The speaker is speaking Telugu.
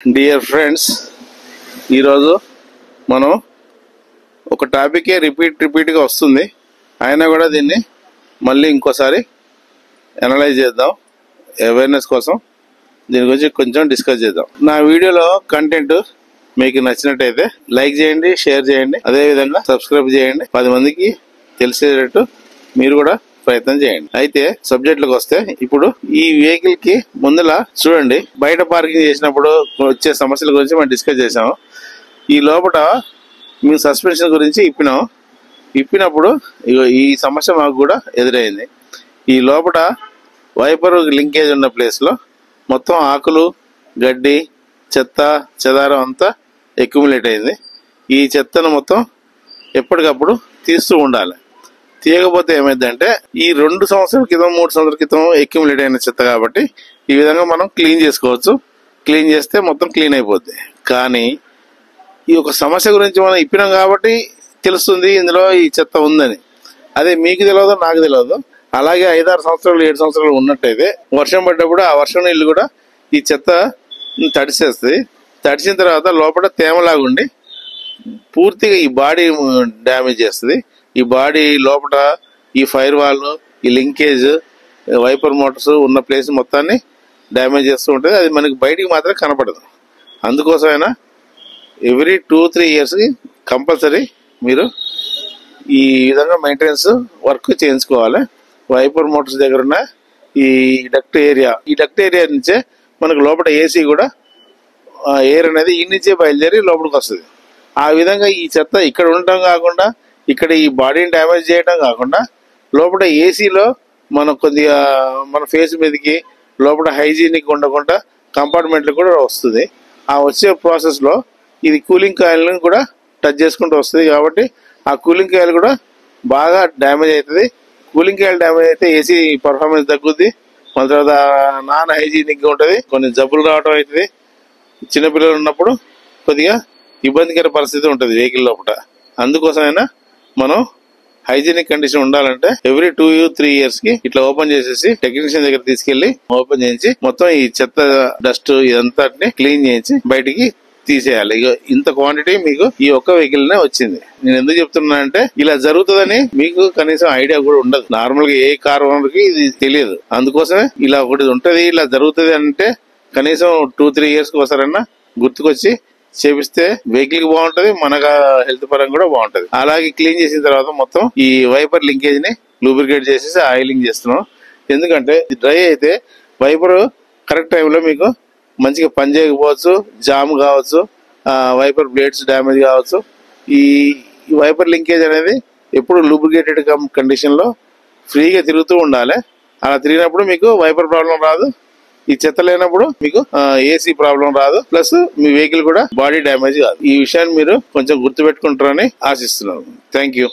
డియర్ ఫ్రెండ్స్, ఈరోజు మనం ఒక టాపికే రిపీట్గా వస్తుంది. అయినా కూడా దీన్ని మళ్ళీ ఇంకోసారి అనలైజ్ చేద్దాం. అవేర్నెస్ కోసం దీని గురించి కొంచెం డిస్కస్ చేద్దాం. నా వీడియోలో కంటెంట్ మీకు నచ్చినట్టయితే లైక్ చేయండి, షేర్ చేయండి, అదేవిధంగా సబ్స్క్రైబ్ చేయండి. 10 మందికి తెలిసేటట్టు మీరు కూడా ప్రయత్నం చేయండి. అయితే సబ్జెక్టులకు వస్తే, ఇప్పుడు ఈ వెహికల్ కి ముందల చూడండి, బయట పార్కింగ్ చేసినప్పుడు వచ్చే సమస్యల గురించి మనం డిస్కస్ చేసాము. ఈ లోపల మేము సస్పెన్షన్ గురించి ఇప్పినప్పుడు ఈ సమస్య మాకు కూడా ఎదురైంది. ఈ లోపల వైపర్ లింకేజ్ ఉన్న ప్లేస్ లో మొత్తం ఆకులు, గడ్డి, చెత్త చెదారం అంతా అక్యుములేట్ అయింది. ఈ చెత్తను మొత్తం ఎప్పటికప్పుడు తీస్తూ ఉండాలి. తీయకపోతే ఏమైందంటే, ఈ 2 సంవత్సరాల క్రితం 3 సంవత్సరాల క్రితం అక్యుములేట్ అయిన చెత్త కాబట్టి ఈ విధంగా మనం క్లీన్ చేసుకోవచ్చు. క్లీన్ చేస్తే మొత్తం క్లీన్ అయిపోద్ది. కానీ ఈ ఒక సమస్య గురించి మనం ఇప్పినాం కాబట్టి తెలుస్తుంది ఇందులో ఈ చెత్త ఉందని. అదే మీకు తెలియదు, నాకు తెలియదు. అలాగే 5-6 సంవత్సరాలు 7 సంవత్సరాలు ఉన్నట్టయితే వర్షం పడ్డప్పుడు ఆ వర్షం నీళ్ళు కూడా ఈ చెత్త తడిసేస్తుంది. తడిసిన తర్వాత లోపల తేమలాగుండి పూర్తిగా ఈ బాడీ డ్యామేజ్ చేస్తుంది. ఈ బాడీ లోపల ఈ ఫైర్ వాల్, ఈ లింకేజ్, వైపర్ మోటార్స్ ఉన్న ప్లేస్ మొత్తాన్ని డ్యామేజ్ చేస్తూ ఉంటుంది. అది మనకి బయటికి మాత్రం కనపడదు. అందుకోసమైనా ఎవ్రీ 2-3 ఇయర్స్కి కంపల్సరీ మీరు ఈ విధంగా మెయింటెనెన్స్ వర్క్ చేయించుకోవాలి. వైపర్ మోటార్స్ దగ్గర ఉన్న ఈ డక్ట్ ఏరియా నుంచే మనకు లోపల ఏసీ కూడా ఎయిర్ అనేది ఈ నుంచే బయలుదేరి లోపలికి వస్తుంది. ఆ విధంగా ఈ చెత్త ఇక్కడ ఉండటం కాకుండా, ఇక్కడ ఈ బాడీని డ్యామేజ్ చేయడం కాకుండా, లోపల ఏసీలో మనం కొద్దిగా మన ఫేస్ మీదకి లోపల హైజీనిక్ ఉండకుండా కంపార్ట్మెంట్లు కూడా వస్తుంది. ఆ వచ్చే ప్రాసెస్లో ఇది కూలింగ్ కాయిల్ని కూడా టచ్ చేసుకుంటూ వస్తుంది. కాబట్టి ఆ కూలింగ్ కాయిల్ కూడా బాగా డ్యామేజ్ అవుతుంది. కూలింగ్ కాయిల్ డ్యామేజ్ అయితే ఏసీ పర్ఫార్మెన్స్ తగ్గుద్ది. మన తర్వాత నాన్ హైజీనిక్గా ఉంటుంది. కొన్ని జబ్బులు రావడం అవుతుంది. చిన్నపిల్లలు ఉన్నప్పుడు కొద్దిగా ఇబ్బందికర పరిస్థితి ఉంటుంది వెహికల్ లోపల. అందుకోసమైనా మనం హైజీనిక్ కండిషన్ ఉండాలంటే ఎవ్రీ 2-3 ఇయర్స్ కి ఇట్లా ఓపెన్ చేసేసి టెక్నీషియన్ దగ్గర తీసుకెళ్లి ఓపెన్ చేయించి మొత్తం ఈ చెత్త, డస్ట్ ఇదంతా క్లీన్ చేయించి బయటికి తీసేయాలి. ఇంత క్వాంటిటీ మీకు ఈ ఒక్క వెహికల్ నే వచ్చింది. నేను ఎందుకు చెప్తున్నా అంటే, ఇలా జరుగుతుందని మీకు కనీసం ఐడియా కూడా ఉండదు. నార్మల్ గా ఏ కార్ ఓనర్కి ఇది తెలియదు. అందుకోసమే ఇలా ఒకటి ఉంటది, ఇలా జరుగుతుంది అంటే కనీసం 2-3 ఇయర్స్ కి ఒకసారన్నా గుర్తుకొచ్చి చేపిస్తే వెహికల్ కి బాగుంటది, మనకు హెల్త్ పరంగా కూడా బాగుంటది. అలాగే క్లీన్ చేసిన తర్వాత మొత్తం ఈ వైపర్ లింకేజ్ ని లూబ్రికేట్ చేసేసి ఆయిలింగ్ చేస్తున్నాం. ఎందుకంటే డ్రై అయితే వైపర్ కరెక్ట్ టైంలో మీకు మంచిగా పని చేయకపోవచ్చు, జామ్ కావచ్చు, వైపర్ బ్లేడ్స్ డ్యామేజ్ కావచ్చు. ఈ వైపర్ లింకేజ్ అనేది ఎప్పుడు లూబ్రికేటెడ్ కండిషన్ లో ఫ్రీగా తిరుగుతూ ఉండాలి. అలా తిరిగినప్పుడు మీకు వైపర్ ప్రాబ్లం రాదు. ఈ చెత్త లేనప్పుడు మీకు ఏసీ ప్రాబ్లం రాదు. ప్లస్ మీ వెహికల్ కూడా బాడీ డ్యామేజ్ కాదు. ఈ విషయాన్ని మీరు కొంచెం గుర్తుపెట్టుకుంటారని ఆశిస్తున్నాను. Thank you.